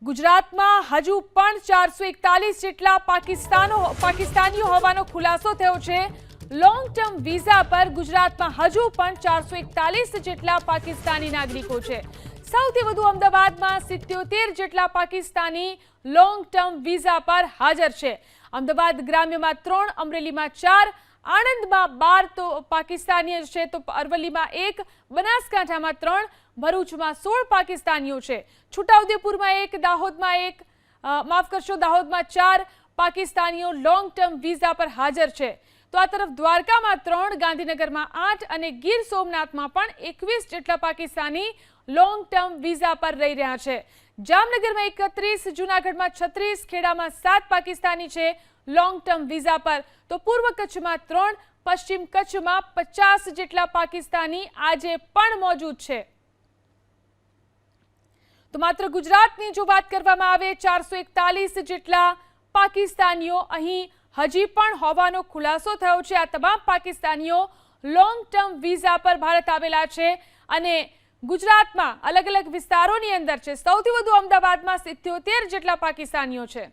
ગુજરાતમાં હજુ પણ 441 જેટલા પાકિસ્તાનીઓ હોવાનો ખુલાસો થયો છે। લોંગ ટર્મ વિઝા પર ગુજરાતમાં હજુ પણ 441 જેટલા પાકિસ્તાની નાગરિકો છે। સૌથી વધુ અમદાવાદમાં 77 જેટલા પાકિસ્તાની લોંગ ટર્મ વિઝા પર હાજર છે। અમદાવાદ ગ્રામ્યમાં 3, અમરેલીમાં 4, આણંદમાં 12 તો પાકિસ્તાની છે, તો અરવલ્લીમાં 1, બનાસકાંઠામાં 3, ભરૂચમાં 16 પાકિસ્તાનીઓ છે। છોટાઉદેપુરમાં 1, દાહોદમાં 1, માફ કરશો, દાહોદમાં 4 પાકિસ્તાનીઓ લોંગ ટર્મ વિઝા પર હાજર છે। તો આ તરફ દ્વારકામાં 3, ગાંધીનગરમાં 8 અને ગીર સોમનાથમાં પણ 21 જેટલા પાકિસ્તાની લોંગ ટર્મ વિઝા પર રહી રહ્યા છે। જામનગરમાં 31, જૂનાગઢમાં 36, ખેડામાં 7 પાકિસ્તાની છે લોંગ ટર્મ વિઝા પર। તો પૂર્વ કચ્છમાં 3, પશ્ચિમ કચ્છમાં 50 જેટલા પાકિસ્તાની આજે પણ મોજૂદ છે। તો માત્ર ગુજરાતની જો વાત કરવામાં આવે, 441 જેટલા પાકિસ્તાનીઓ અહીં હજી પણ હોવાનો ખુલાસો થયો છે। આ તમામ પાકિસ્તાનીઓ લોંગ ટર્મ વિઝા પર ભારત આવેલા છે અને ગુજરાતમાં અલગ અલગ વિસ્તારોની અંદર છે। સૌથી વધુ અમદાવાદમાં 77 જેટલા પાકિસ્તાનીઓ છે।